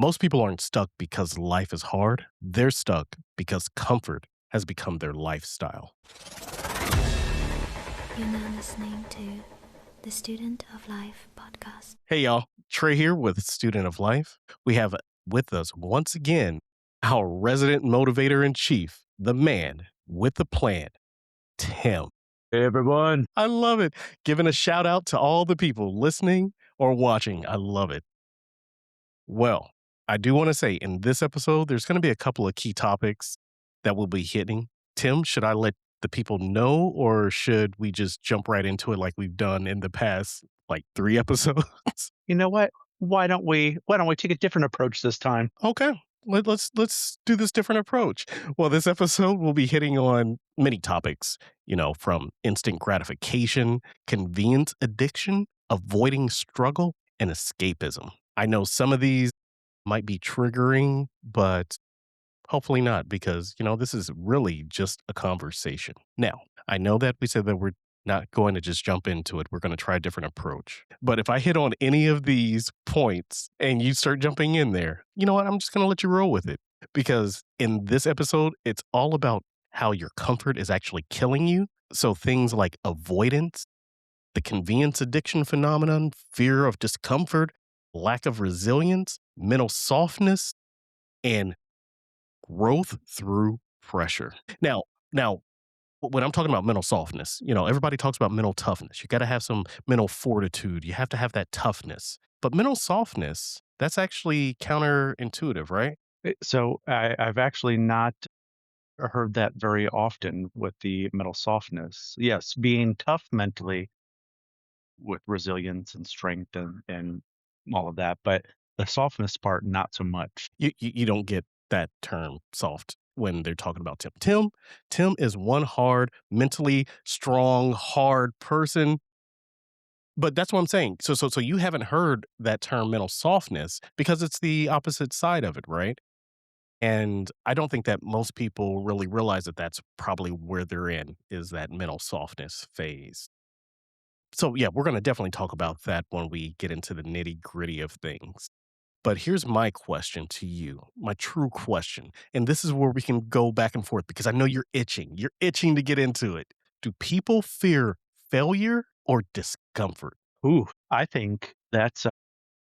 Most people aren't stuck because life is hard. They're stuck because comfort has become their lifestyle. You're now listening to the Student of Life podcast. Hey, y'all. Trey here with Student of Life. We have with us once again our resident motivator in chief, the man with the plan, Tim. Hey everyone. I love it. Giving a shout out to all the people listening or watching. I love it. Well, I do want to say in this episode, there's going to be a couple of key topics that we'll be hitting. Tim, should I let the people know or should we just jump right into it like we've done in the past like 3 episodes? You know what? Why don't we take a different approach this time? Okay. Let's do this different approach. Well, this episode will be hitting on many topics, from instant gratification, convenience addiction, avoiding struggle, and escapism. I know some of these might be triggering, but hopefully not, because, this is really just a conversation. Now, I know that we said that we're not going to just jump into it. We're going to try a different approach. But if I hit on any of these points and you start jumping in there, you know what? I'm just going to let you roll with it. Because in this episode, it's all about how your comfort is actually killing you. So things like avoidance, the convenience addiction phenomenon, fear of discomfort, lack of resilience, mental softness, and growth through pressure. Now, when I'm talking about mental softness, everybody talks about mental toughness. You got to have some mental fortitude. You have to have that toughness. But mental softness, that's actually counterintuitive, right? I've actually not heard that very often with the mental softness. Yes, being tough mentally with resilience and strength and all of that, but the softness part, not so much. You don't get that term soft when they're talking about Tim. Tim is one hard, mentally strong, hard person. But that's what I'm saying. So you haven't heard that term mental softness because it's the opposite side of it, right? And I don't think that most people really realize that that's probably where they're in is that mental softness phase. So yeah, we're going to definitely talk about that when we get into the nitty gritty of things. But here's my question to you, my true question. And this is where we can go back and forth because I know you're itching. You're itching to get into it. Do people fear failure or discomfort? Ooh, I think that's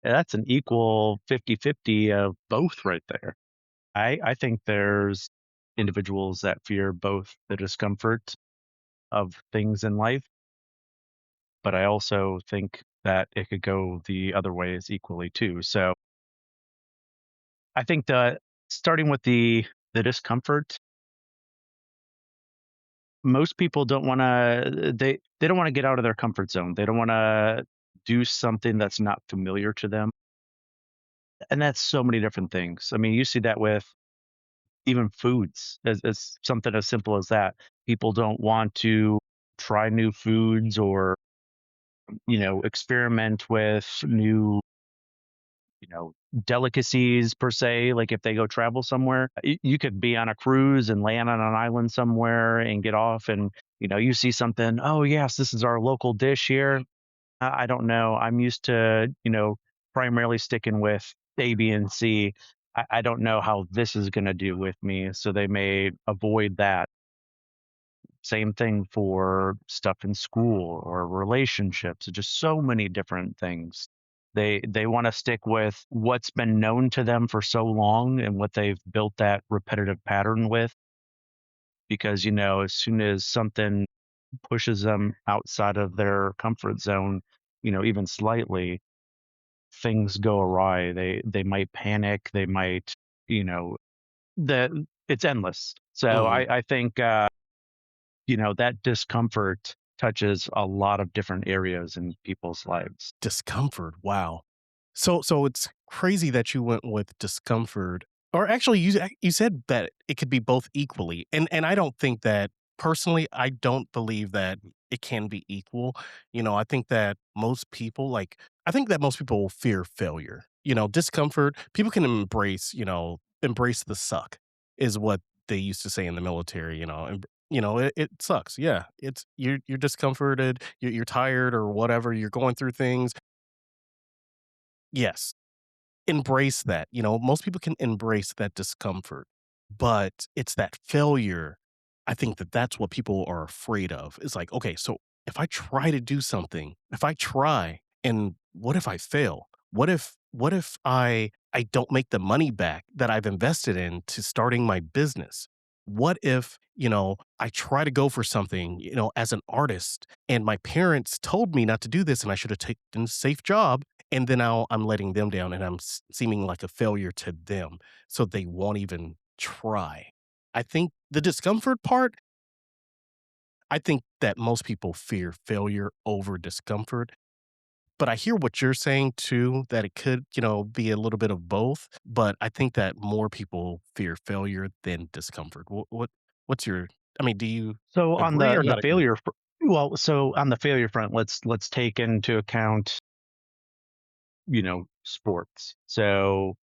an equal 50-50 of both right there. I think there's individuals that fear both the discomfort of things in life, but I also think that it could go the other ways equally too. So I think that starting with the discomfort, most people don't want to they don't want to get out of their comfort zone. They don't want to do something that's not familiar to them. And that's so many different things. I mean, you see that with even foods, as something as simple as that. People don't want to try new foods or experiment with new delicacies per se. Like if they go travel somewhere, you could be on a cruise and land on an island somewhere and get off and you see something. Oh yes, this is our local dish here. I don't know. I'm used to primarily sticking with A, B, and C. I don't know how this is going to do with me, so they may avoid that. Same thing for stuff in school or relationships, just so many different things. They want to stick with what's been known to them for so long and what they've built that repetitive pattern with, because as soon as something pushes them outside of their comfort zone, even slightly, things go awry. They might panic, they might, you know, that it's endless. So Mhm. I think that discomfort touches a lot of different areas in people's lives. Discomfort. Wow. So it's crazy that you went with discomfort. Or actually you said that it could be both equally. And I don't think that personally I don't believe that it can be equal. I think that most people I think that most people will fear failure. Discomfort, people can embrace the suck is what they used to say in the military, and it sucks. Yeah. You're discomforted, you're tired or whatever, you're going through things. Yes. embrace that. Most people can embrace that discomfort, but it's that failure. I think that that's what people are afraid of. It's like, okay, so if I try to do something, if I try, and what if I fail? What if I don't make the money back that I've invested into starting my business? What if, I try to go for something, as an artist and my parents told me not to do this and I should have taken a safe job, and then now I'm letting them down and I'm seeming like a failure to them. So they won't even try. I think the discomfort part, I think that most people fear failure over discomfort. But I hear what you're saying too, that it could, be a little bit of both. But I think that more people fear failure than discomfort. What's your, do you So on agree or the not agree? failure, well, so on the failure front, let's take into account, sports. So,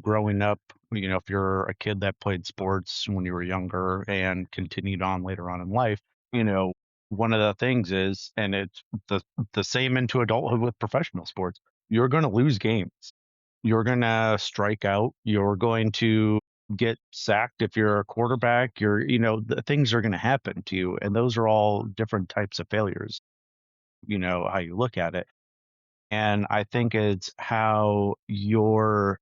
growing up, if you're a kid that played sports when you were younger and continued on later on in life, you know, one of the things is, and it's the the same into adulthood with professional sports, you're going to lose games. You're going to strike out. You're going to get sacked if you're a quarterback. The things are going to happen to you. And those are all different types of failures, how you look at it. And I think it's how you're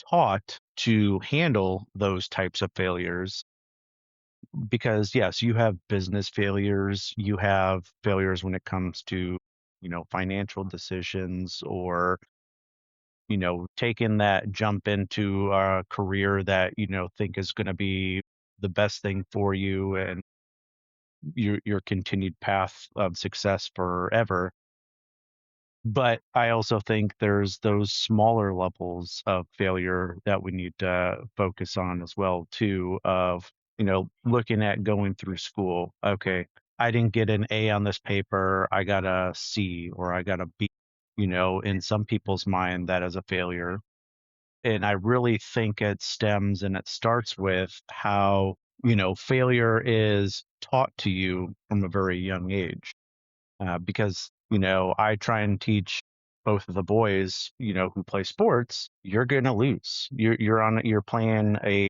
taught to handle those types of failures. Because, yes, you have business failures, you have failures when it comes to, financial decisions or, taking that jump into a career that, think is going to be the best thing for you and your continued path of success forever. But I also think there's those smaller levels of failure that we need to focus on as well too, of, looking at going through school. Okay, I didn't get an A on this paper, I got a C or I got a B. In some people's mind that is a failure. And I really think it stems and it starts with how, failure is taught to you from a very young age, because I try and teach both of the boys, who play sports. You're gonna lose. You're playing a.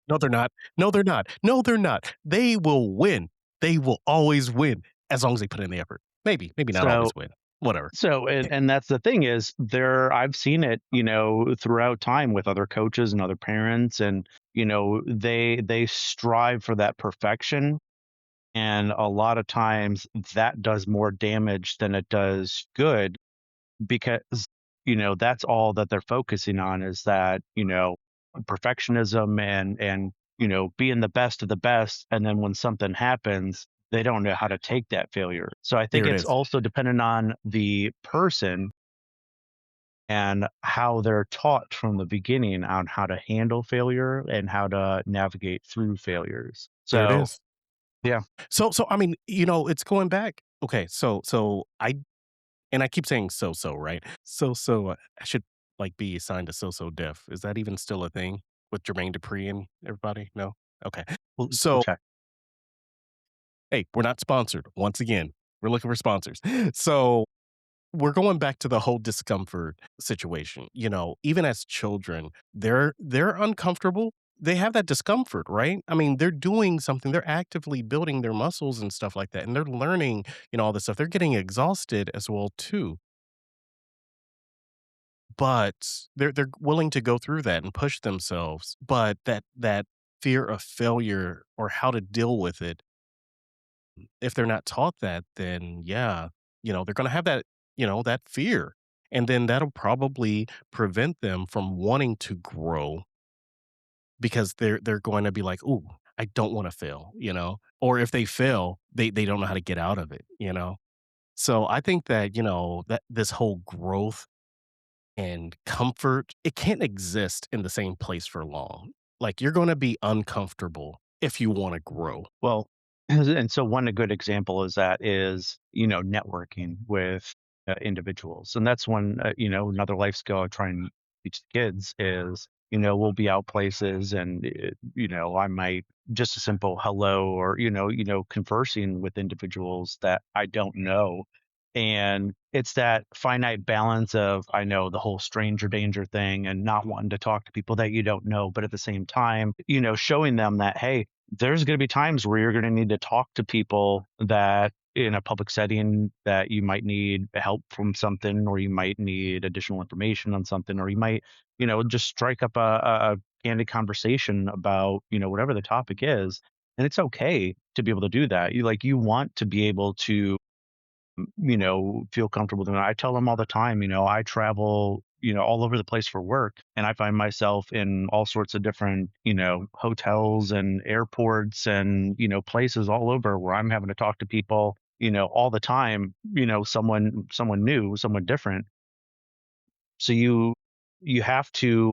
No, they're not. No, they're not. No, they're not. They will win. They will always win as long as they put in the effort. Maybe not So always win. Whatever. and Eh, and that's the thing is there I've seen it, throughout time with other coaches and other parents, and they strive for that perfection, and a lot of times that does more damage than it does good, because that's all that they're focusing on is that perfectionism and being the best of the best, and then when something happens they don't know how to take that failure. So I think There it it's is. also dependent on the person and how they're taught from the beginning on how to handle failure and how to navigate through failures. There it So is. yeah. So it's going back. Okay, I keep saying so, right? I should like be assigned a so diff. Is that even still a thing with Jermaine Dupri and everybody? No? Okay. We'll So, check. hey, we're not sponsored. Once again, we're looking for sponsors. So we're going back to the whole discomfort situation. Even as children, they're uncomfortable. They have that discomfort, right? They're doing something. They're actively building their muscles and stuff like that, and they're learning, all this stuff. They're getting exhausted as well too, but they're willing to go through that and push themselves. But that fear of failure or how to deal with it, if they're not taught that, then yeah, they're gonna have that fear. And then that'll probably prevent them from wanting to grow because they're going to be like, "Ooh, I don't wanna fail." Or if they fail, they don't know how to get out of it. So I think that, that this whole growth and comfort, it can't exist in the same place for long. Like, you're gonna be uncomfortable if you wanna grow. Well, and so one a good example is that is, networking with individuals. And that's one, another life skill I try and teach the kids is, we'll be out places and, I might just a simple hello or, conversing with individuals that I don't know. And it's that finite balance of, I know, the whole stranger danger thing and not wanting to talk to people that you don't know, but at the same time, showing them that, hey, there's going to be times where you're going to need to talk to people that in a public setting that you might need help from something, or you might need additional information on something, or you might, just strike up a candid conversation about, whatever the topic is. And it's okay to be able to do that. You want to be able to feel comfortable doing it. I tell them all the time, I travel, all over the place for work, and I find myself in all sorts of different, hotels and airports and, places all over where I'm having to talk to people, all the time, someone new, someone different. So you have to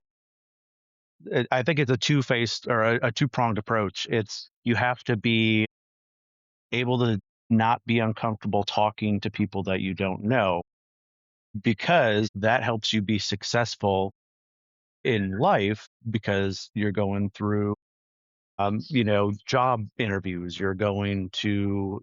I think it's a two-faced or a two-pronged approach. It's you have to be able to not be uncomfortable talking to people that you don't know, because that helps you be successful in life, because you're going through job interviews, you're going to,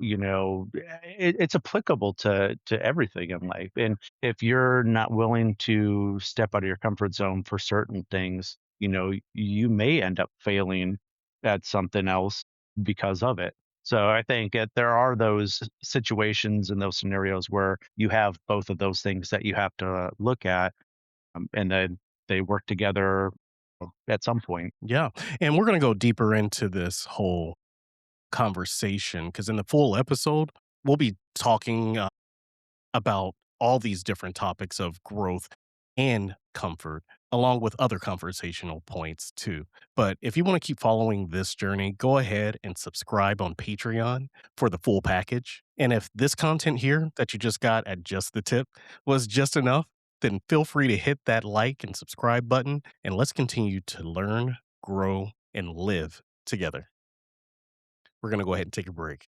it's applicable to everything in life. And if you're not willing to step out of your comfort zone for certain things, you may end up failing at something else because of it. So I think there are those situations and those scenarios where you have both of those things that you have to look at, and then they work together at some point. Yeah. And we're going to go deeper into this whole conversation because in the full episode, we'll be talking about all these different topics of growth and comfort, along with other conversational points too. But if you want to keep following this journey, go ahead and subscribe on Patreon for the full package. And if this content here that you just got at just the tip was just enough, then feel free to hit that like and subscribe button, and let's continue to learn, grow, and live together. We're going to go ahead and take a break.